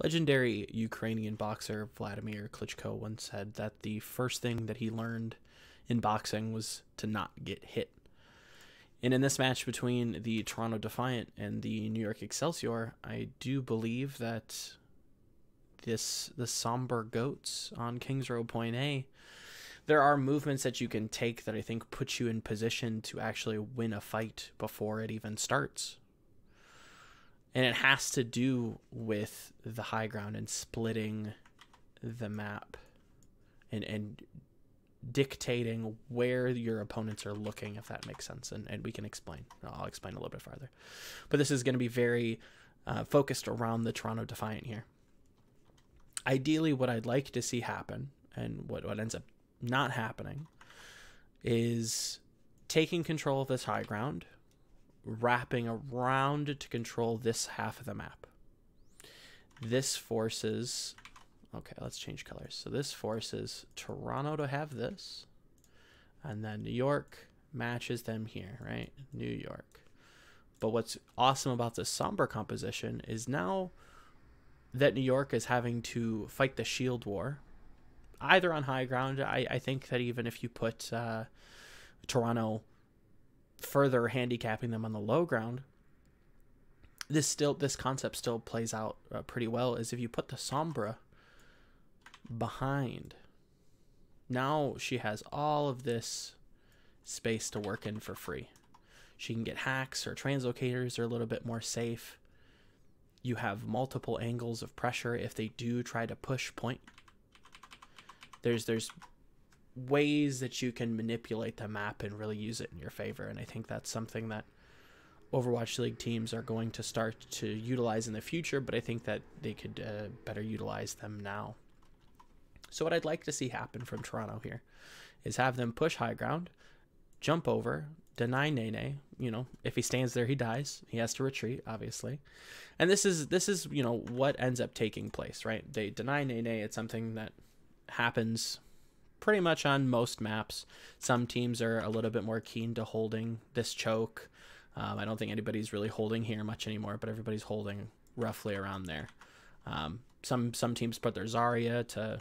Legendary Ukrainian boxer Vladimir Klitschko once said that the first thing that he learned in boxing was to not get hit. And in this match between the Toronto Defiant and the New York Excelsior, I do believe that the Somber Goats on Kings Row Point A, there are movements that you can take that I think put you in position to actually win a fight before it even starts. And it has to do with the high ground and splitting the map and dictating where your opponents are looking, if that makes sense. And we can explain. I'll explain a little bit farther. But this is going to be very focused around the Toronto Defiant here. Ideally, what I'd like to see happen, and what ends up not happening, is taking control of this high ground, wrapping around to control this half of the map. This forces... Okay, let's change colors. So this forces Toronto to have this, and then New York matches them here, right? New York. But what's awesome about this somber composition is now that New York is having to fight the shield war, either on high ground. I think that even if you put Toronto further handicapping them on the low ground, this concept still plays out pretty well. Is if you put the Sombra behind, now she has all of this space to work in for free. She can get hacks, or translocators are a little bit more safe. You have multiple angles of pressure if they do try to push point. There's ways that you can manipulate the map and really use it in your favor, and I think that's something that Overwatch League teams are going to start to utilize in the future, but I think that they could better utilize them now. So what I'd like to see happen from Toronto here is have them push high ground, jump over, deny Nene. You know, if he stands there, he dies. He has to retreat, obviously. And this is you know, what ends up taking place, right? They deny Nene. It's something that happens pretty much on most maps. Some teams are a little bit more keen to holding this choke. I don't think anybody's really holding here much anymore, but everybody's holding roughly around there. Some teams put their Zarya to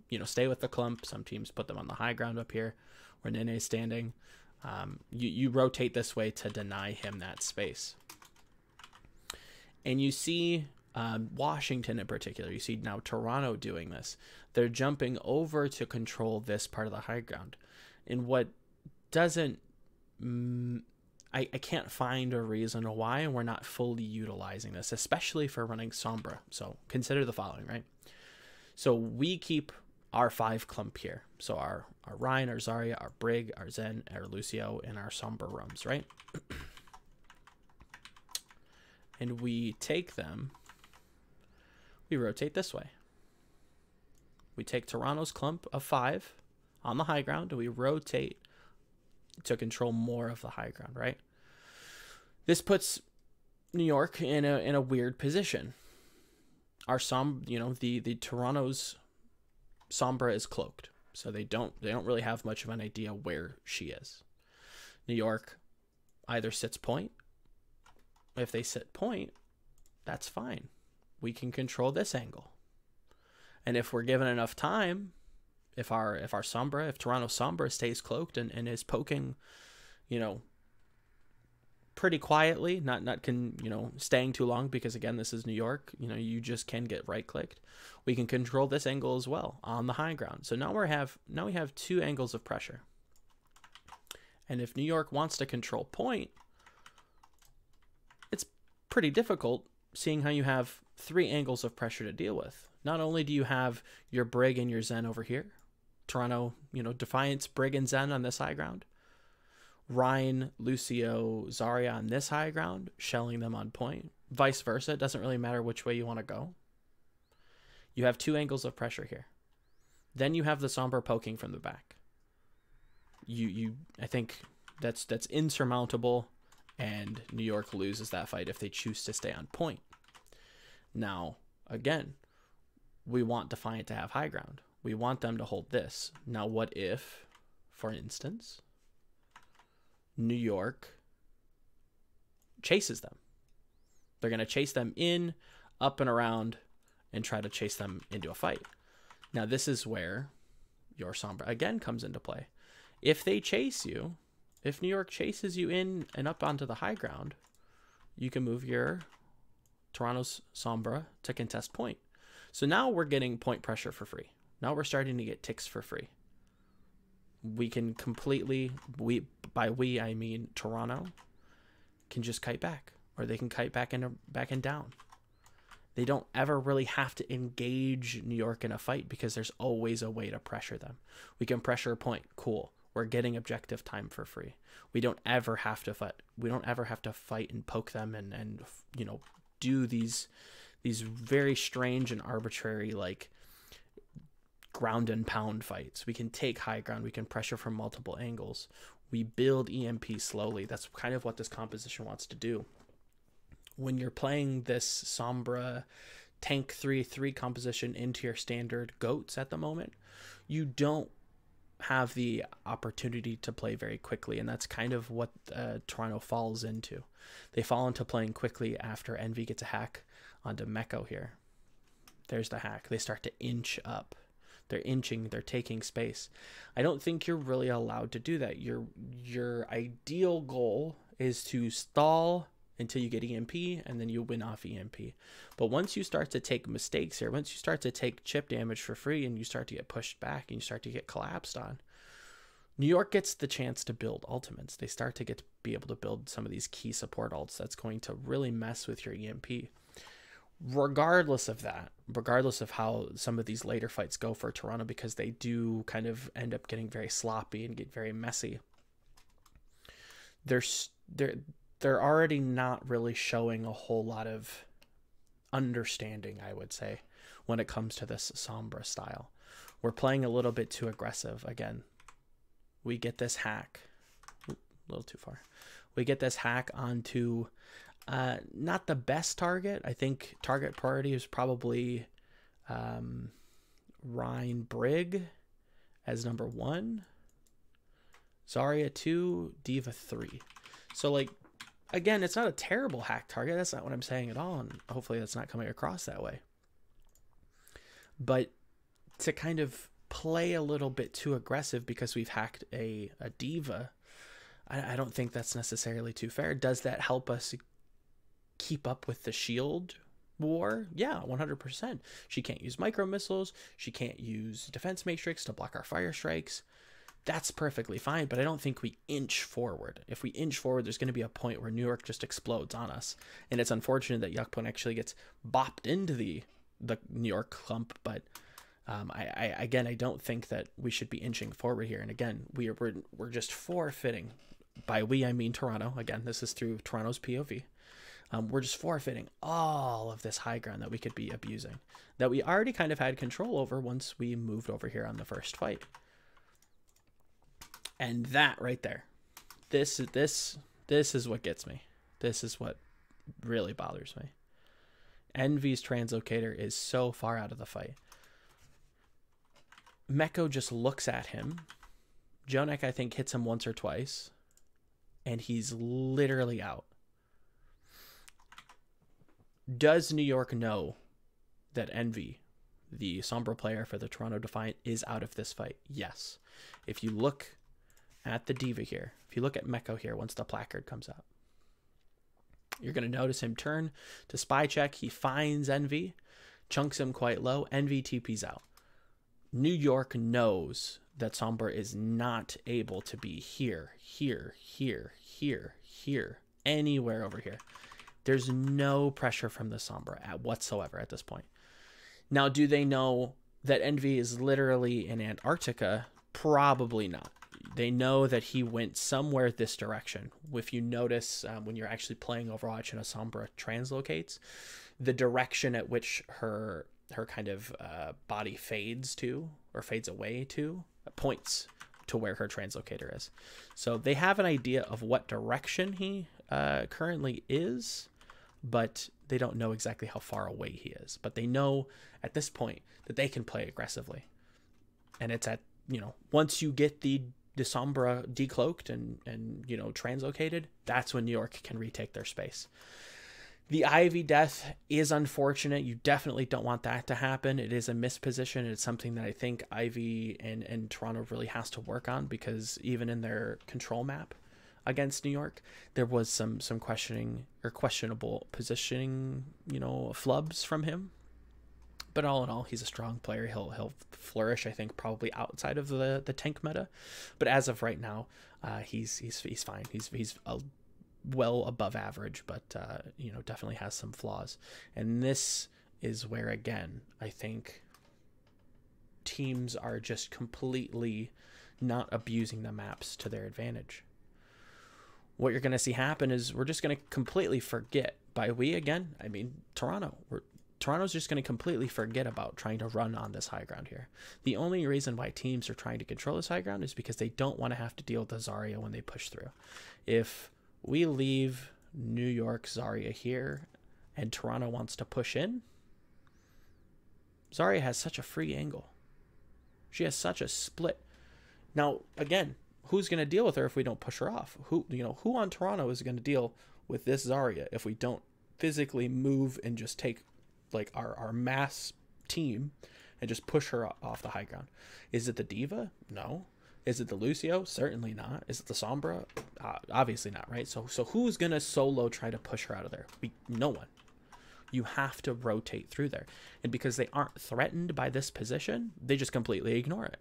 you know, stay with the clump. Some teams put them on the high ground up here where Nene's standing. You rotate this way to deny him that space. And you see Washington in particular, you see now Toronto doing this. They're jumping over to control this part of the high ground. And what doesn't... I can't find a reason why we're not fully utilizing this, especially for running Sombra. So consider the following, right? So we keep our 5 clump here. So our Ryan, our Zarya, our Brig, our Zen, our Lucio, and our Sombra rooms, right? And we take them, we rotate this way. We take Toronto's clump of 5 on the high ground, and we rotate to control more of the high ground, right? This puts New York in a weird position. Our you know, the Toronto's Sombra is cloaked, so they don't really have much of an idea where she is. New York either sits point. If they sit point, that's fine. We can control this angle. And if we're given enough time, if Toronto Sombra stays cloaked and is poking, you know, pretty quietly, not you know, staying too long, because again, this is New York, you know, you just can get right clicked. We can control this angle as well on the high ground. So now we have 2 angles of pressure. And if New York wants to control point, it's pretty difficult, seeing how you have 3 angles of pressure to deal with. Not only do you have your Brig and your Zen over here, Toronto, you know, Defiance, Brig, and Zen on this high ground, Ryan, Lucio, Zarya on this high ground, shelling them on point. Vice versa. It doesn't really matter which way you want to go. You have 2 angles of pressure here. Then you have the Sombra poking from the back. I think that's insurmountable, and New York loses that fight if they choose to stay on point. Now, again, we want Defiant to have high ground. We want them to hold this. Now, what if, for instance, New York chases them? They're going to chase them in, up and around and try to chase them into a fight. Now, this is where your Sombra again comes into play. If they chase you, if New York chases you in and up onto the high ground, you can move your Toronto's Sombra to contest point. So now we're getting point pressure for free. Now we're starting to get ticks for free. We can completely, by we I mean Toronto, can just kite back, or they can kite back and down. They don't ever really have to engage New York in a fight because there's always a way to pressure them. We can pressure a point. Cool. We're getting objective time for free. We don't ever have to fight. We don't ever have to fight and poke them and you know, do these very strange and arbitrary, like, ground and pound fights. We can take high ground. We can pressure from multiple angles. We build EMP slowly. That's kind of what this composition wants to do. When you're playing this Sombra tank 3-3 composition into your standard goats at the moment, you don't have the opportunity to play very quickly, and that's kind of what Toronto falls into. They fall into playing quickly after Envy gets a hack onto Meko here. There's the hack. They start to inch up. They're inching, they're taking space. I don't think you're really allowed to do that. Your ideal goal is to stall until you get EMP, and then you win off EMP. But once you start to take mistakes here, once you start to take chip damage for free and you start to get pushed back and you start to get collapsed on, New York gets the chance to build ultimates. They start to get to be able to build some of these key support ults that's going to really mess with your EMP. Regardless of that, regardless of how some of these later fights go for Toronto, because they do kind of end up getting very sloppy and get very messy, they're already not really showing a whole lot of understanding, I would say, when it comes to this Sombra style. We're playing a little bit too aggressive. Again, we get this hack. Oop, a little too far. We get this hack onto not the best target. I think target priority is probably Rhine Brig as number 1, Zarya 2, D.Va 3. So, like, again, it's not a terrible hack target. That's not what I'm saying at all, and hopefully that's not coming across that way. But to kind of play a little bit too aggressive because we've hacked a D.Va, I don't think that's necessarily too fair. Does that help us keep up with the shield war? Yeah, 100%. She can't use micro missiles. She can't use defense matrix to block our fire strikes. That's perfectly fine, but I don't think we inch forward. If we inch forward, there's going to be a point where New York just explodes on us. And it's unfortunate that Yakpon actually gets bopped into the New York clump, but I don't think that we should be inching forward here. And again, we're just forfeiting. By we, I mean Toronto. Again, this is through Toronto's POV. We're just forfeiting all of this high ground that we could be abusing, that we already kind of had control over once we moved over here on the first fight. And that right there, this is what gets me. This is what really bothers me. Envy's translocator is so far out of the fight. Meko just looks at him. Jonek, I think, hits him once or twice, and he's literally out. Does New York know that Envy, the Sombra player for the Toronto Defiant, is out of this fight? Yes. If you look at the D.Va here, if you look at Meko here, once the placard comes out, you're going to notice him turn to spy check. He finds Envy, chunks him quite low. Envy TP's out. New York knows that Sombra is not able to be here, anywhere over here. There's no pressure from the Sombra whatsoever at this point. Now, do they know that Envy is literally in Antarctica? Probably not. They know that he went somewhere this direction. If you notice, when you're actually playing Overwatch and a Sombra translocates, the direction at which her kind of body fades to, or fades away to, points to where her translocator is. So they have an idea of what direction he currently is, but they don't know exactly how far away he is. But they know at this point that they can play aggressively. And it's at, once you get the Sombra decloaked and translocated, that's when New York can retake their space. The Ivy death is unfortunate. You definitely don't want that to happen. It is a misposition. It's something that I think Ivy and Toronto really has to work on, because even in their control map against New York, there was some questioning or questionable positioning, flubs from him. But all in all, he's a strong player. He'll flourish, I think, probably outside of the tank meta. But as of right now, he's fine. He's well above average, but definitely has some flaws. And this is where, again, I think teams are just completely not abusing the maps to their advantage. What you're going to see happen is we're just going to completely forget. By we, again, I mean Toronto. Toronto's just going to completely forget about trying to run on this high ground here. The only reason why teams are trying to control this high ground is because they don't want to have to deal with the Zarya when they push through. If we leave New York Zarya here and Toronto wants to push in, Zarya has such a free angle. She has such a split. Now, again, who's going to deal with her if we don't push her off? Who on Toronto is going to deal with this Zarya if we don't physically move and just take like our mass team and just push her off the high ground? Is it the D.Va? No. Is it the Lucio? Certainly not. Is it the Sombra? Obviously not, right? So who's gonna solo try to push her out of there? No one. You have to rotate through there, and because they aren't threatened by this position, they just completely ignore it,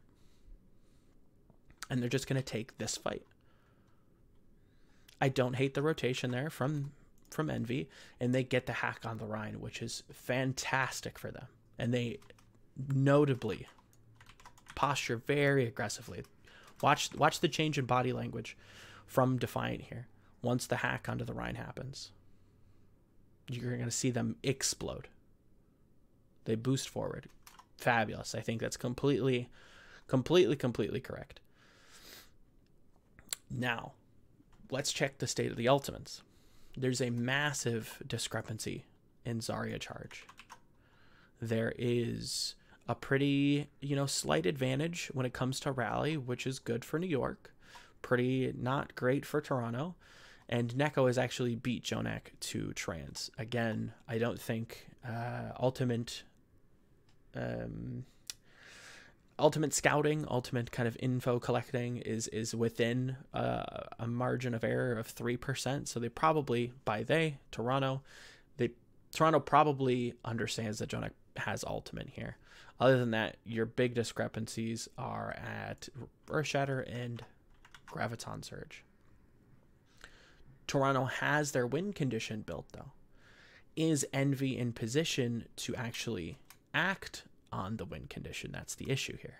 and they're just gonna take this fight. I don't hate the rotation there from Envy, and they get the hack on the Rhine, which is fantastic for them. And they notably posture very aggressively. Watch the change in body language from Defiant here. Once the hack onto the Rhine happens, you're going to see them explode. They boost forward. Fabulous. I think that's completely correct. Now, let's check the state of the ultimates. There's a massive discrepancy in Zarya charge. There is a pretty, slight advantage when it comes to rally, which is good for New York. Pretty not great for Toronto. And Neko has actually beat Jonak to trans. Again, I don't think ultimate scouting, ultimate kind of info collecting is within a margin of error of 3%. So they probably, Toronto probably understands that Jonak has ultimate here. Other than that, your big discrepancies are at Earth Shatter and Graviton Surge. Toronto has their win condition built, though. Is Envy in position to actually act on the win condition? That's the issue here.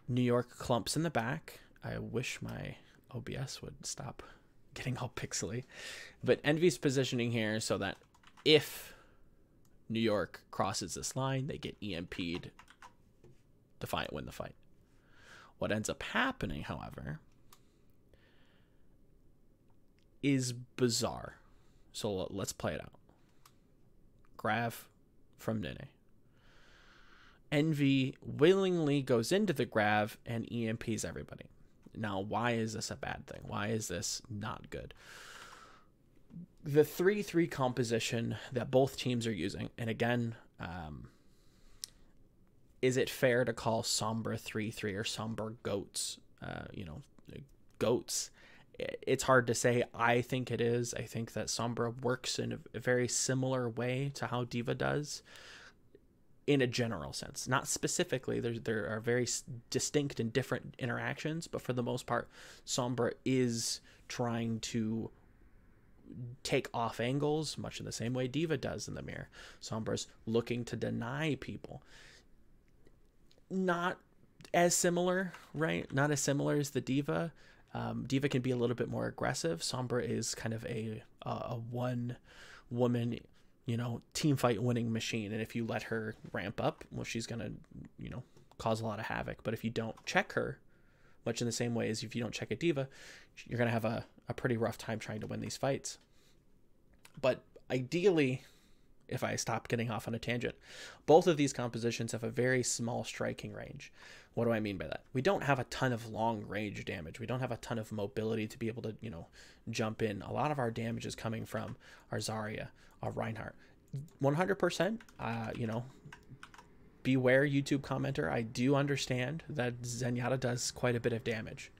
New York clumps in the back. I wish my OBS would stop getting all pixely. But Envy's positioning here so that if New York crosses this line, they get EMP'd. Defiant win the fight. What ends up happening, however, is bizarre. So let's play it out. Grav from Nene. Envy willingly goes into the Grav and EMPs everybody. Now, why is this a bad thing? Why is this not good? The 3-3 composition that both teams are using, and again, is it fair to call Sombra 3-3 or Sombra goats, goats? It's hard to say. I think it is. I think that Sombra works in a very similar way to how D.Va does in a general sense. Not specifically. There are very distinct and different interactions, but for the most part, Sombra is trying to take off angles, much in the same way D.Va does in the mirror. Sombra's looking to deny people. Not as similar, right? Not as similar as the D.Va. D.Va can be a little bit more aggressive. Sombra is kind of a one-woman, team fight winning machine. And if you let her ramp up, well, she's going to, cause a lot of havoc. But if you don't check her, much in the same way as if you don't check a D.Va, you're going to have a pretty rough time trying to win these fights. But ideally, if I stop getting off on a tangent. Both of these compositions have a very small striking range. What do I mean by that? We don't have a ton of long range damage. We don't have a ton of mobility to be able to, jump in. A lot of our damage is coming from our Zarya, our Reinhardt. 100%, beware YouTube commenter. I do understand that Zenyatta does quite a bit of damage,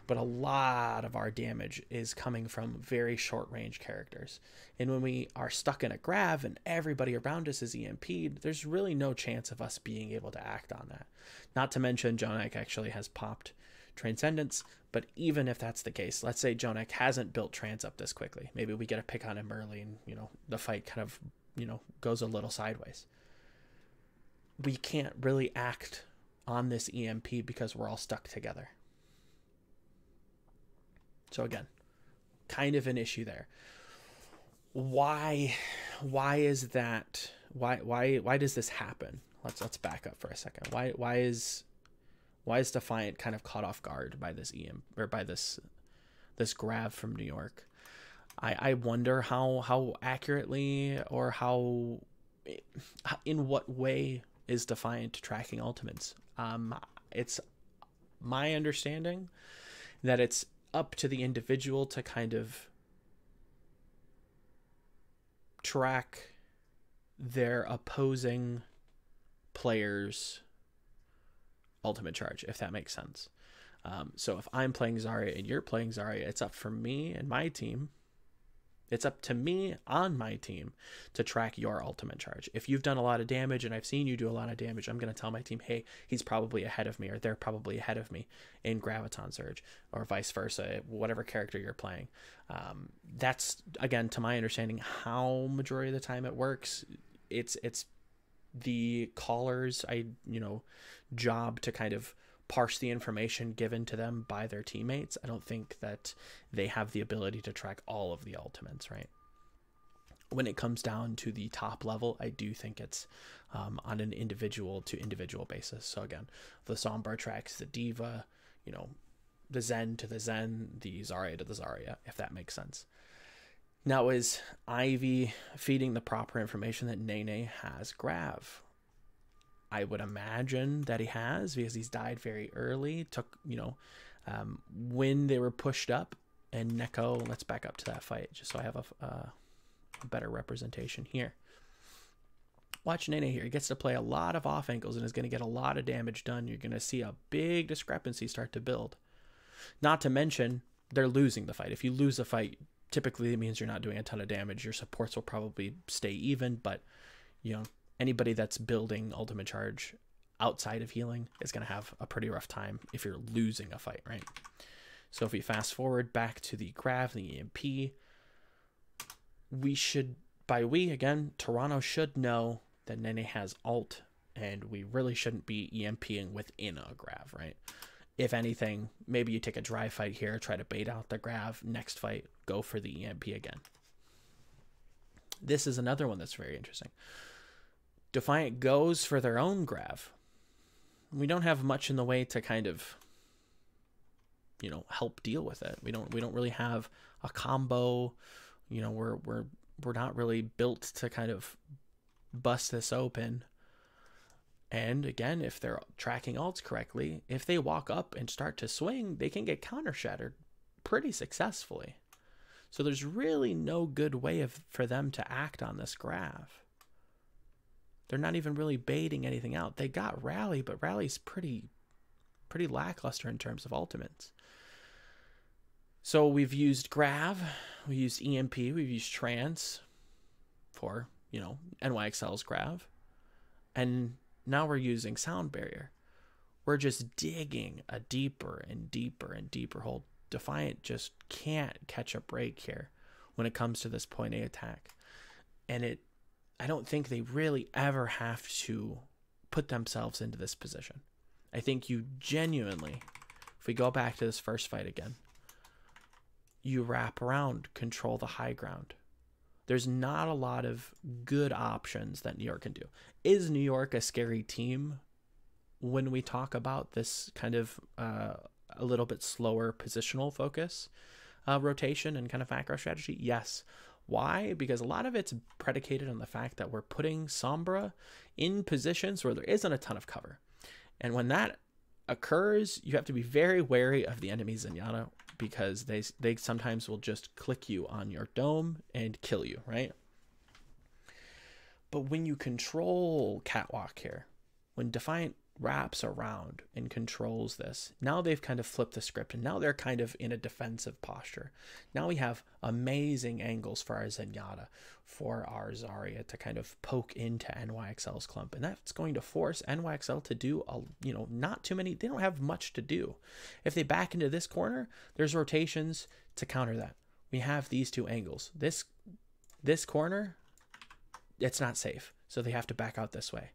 but a lot of our damage is coming from very short range characters. And when we are stuck in a grav and everybody around us is EMP'd, there's really no chance of us being able to act on that. Not to mention Jonak actually has popped Transcendence, but even if that's the case, let's say Jonak hasn't built Trans up this quickly. Maybe we get a pick on him early and, the fight kind of, goes a little sideways. We can't really act on this EMP because we're all stuck together. So again, kind of an issue there. Why is that? Why does this happen? Let's back up for a second. Why is Defiant kind of caught off guard by this this grav from New York? I wonder how accurately or in what way is Defiant tracking ultimates. It's my understanding that it's up to the individual to kind of track their opposing players' ultimate charge, if that makes sense. So if I'm playing Zarya and you're playing Zarya, it's up for me and my team. It's up to me on my team to track your ultimate charge. If you've done a lot of damage and I've seen you do a lot of damage, I'm going to tell my team, hey, he's probably ahead of me, or they're probably ahead of me in Graviton Surge, or vice versa, whatever character you're playing. That's, again, to my understanding, how majority of the time it works. It's the caller's job to kind of parse the information given to them by their teammates. I don't think that they have the ability to track all of the ultimates, right? When it comes down to the top level, I do think it's on an individual to individual basis. So again, the Sombra tracks the D.Va, the Zen to the Zen, the Zarya to the Zarya, if that makes sense. Now, is Ivy feeding the proper information that Nene has grav? I would imagine that he has, because he's died very early. Took, when they were pushed up, and Neko, let's back up to that fight just so I have a better representation here. Watch Nene here. He gets to play a lot of off angles and is going to get a lot of damage done. You're going to see a big discrepancy start to build. Not to mention, they're losing the fight. If you lose a fight, typically it means you're not doing a ton of damage. Your supports will probably stay even, but, anybody that's building ultimate charge outside of healing is going to have a pretty rough time if you're losing a fight, right? So if we fast forward back to the grav, the EMP, we should, again, Toronto should know that Nene has ult, and we really shouldn't be EMPing within a grav, right? If anything, maybe you take a dry fight here, try to bait out the grav, next fight, go for the EMP again. This is another one that's very interesting. Defiant goes for their own grav. We don't have much in the way to kind of, help deal with it. We don't really have a combo. We're not really built to kind of bust this open. And again, if they're tracking ults correctly, if they walk up and start to swing, they can get counter shattered pretty successfully. So there's really no good way for them to act on this grav. They're not even really baiting anything out. They got Rally, but Rally's pretty lackluster in terms of ultimates. So we've used grav, we used EMP, we've used Trance for, NYXL's grav. And now we're using Sound Barrier. We're just digging a deeper and deeper and deeper hole. Defiant just can't catch a break here when it comes to this point A attack. And I don't think they really ever have to put themselves into this position. I think you genuinely, if we go back to this first fight again, you wrap around, control the high ground. There's not a lot of good options that New York can do. Is New York a scary team when we talk about this kind of a little bit slower positional focus, rotation and kind of macro strategy? Yes. Why? Because a lot of it's predicated on the fact that we're putting Sombra in positions where there isn't a ton of cover. And when that occurs, you have to be very wary of the enemy Zenyatta, because they sometimes will just click you on your dome and kill you, right? But when you control Catwalk here, when Defiant wraps around and controls this, now they've kind of flipped the script, and now they're kind of in a defensive posture. Now we have amazing angles for our Zenyatta, for our Zarya to kind of poke into NYXL's clump, and that's going to force NYXL to do not too many. They don't have much to do. If they back into this corner, there's rotations to counter that. We have these two angles. This corner, it's not safe, so they have to back out this way.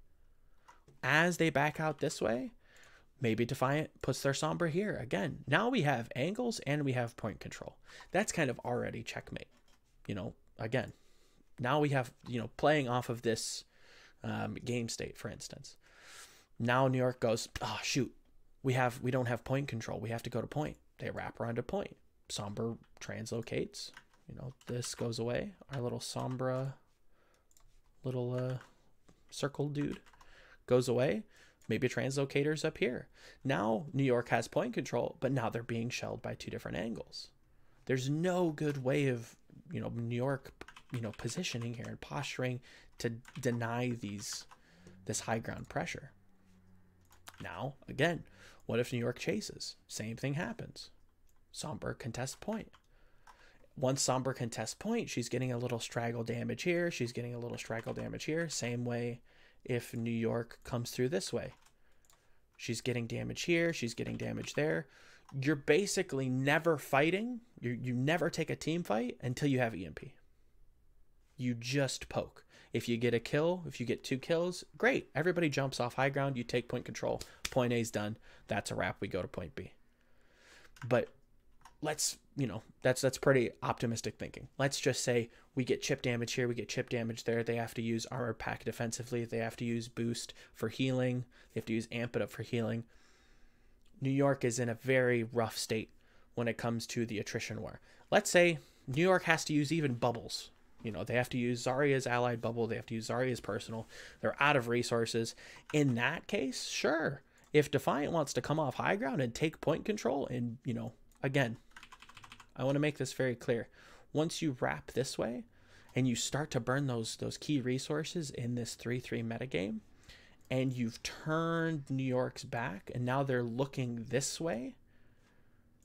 As they back out this way, maybe Defiant puts their Sombra here. Again, now we have angles and we have point control. That's kind of already checkmate. Again, now we have, playing off of this game state, for instance. Now New York goes, oh, shoot, we don't have point control. We have to go to point. They wrap around to point. Sombra translocates. This goes away. Our little Sombra, little circle dude goes away. Maybe a translocator's up here. Now New York has point control, but now they're being shelled by two different angles. There's no good way of, New York, positioning here and posturing to deny this high ground pressure. Now, again, what if New York chases? Same thing happens. Sombra contests point. Once Sombra contests point, she's getting a little straggle damage here. She's getting a little straggle damage here. Same way if New York comes through this way. She's getting damage here. She's getting damage there. You're basically never fighting. You never take a team fight until you have EMP. You just poke. If you get a kill, if you get 2 kills, great. Everybody jumps off high ground. You take point control. Point A's done. That's a wrap. We go to point B. But let's, that's pretty optimistic thinking. Let's just say we get chip damage here, we get chip damage there. They have to use armor pack defensively. They have to use boost for healing. They have to use amp it up for healing. New York is in a very rough state when it comes to the attrition war. Let's say New York has to use even bubbles. They have to use Zarya's allied bubble. They have to use Zarya's personal. They're out of resources. In that case, sure. If Defiant wants to come off high ground and take point control and, again, I want to make this very clear. Once you wrap this way and you start to burn those key resources in this 3-3 metagame, and you've turned New York's back and now they're looking this way,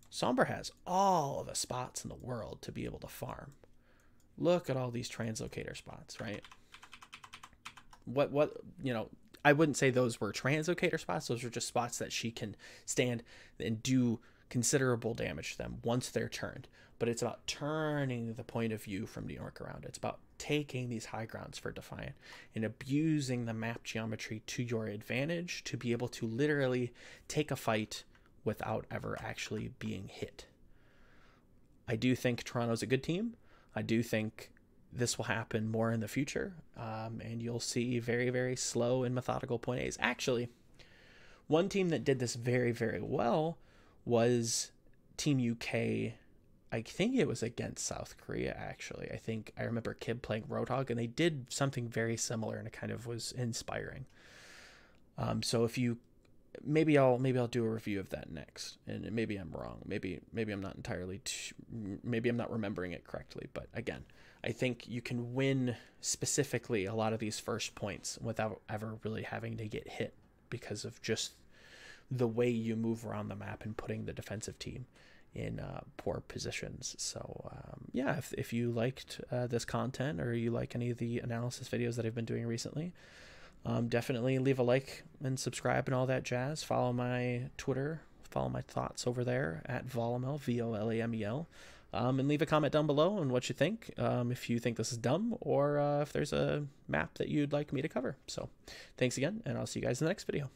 Sombra has all of the spots in the world to be able to farm. Look at all these translocator spots, right? I wouldn't say those were translocator spots. Those are just spots that she can stand and do considerable damage to them once they're turned. But it's about turning the point of view from New York around. It's about taking these high grounds for Defiant and abusing the map geometry to your advantage to be able to literally take a fight without ever actually being hit. I do think Toronto's a good team. I do think this will happen more in the future, and you'll see very, very slow and methodical point A's. Actually, one team that did this very, very well was Team UK. I think it was against South Korea, actually. I remember Kib playing Roadhog, and they did something very similar, and it kind of was inspiring. So if you, maybe I'll do a review of that next, and maybe I'm wrong. Maybe I'm not entirely, maybe I'm not remembering it correctly. But again, I think you can win specifically a lot of these first points without ever really having to get hit because of just the way you move around the map and putting the defensive team in poor positions. So yeah, if you liked this content, or you like any of the analysis videos that I've been doing recently, definitely leave a like and subscribe and all that jazz. Follow my Twitter, follow my thoughts over there at Volamel, Volamel, and leave a comment down below on what you think, if you think this is dumb, or if there's a map that you'd like me to cover. So thanks again, and I'll see you guys in the next video.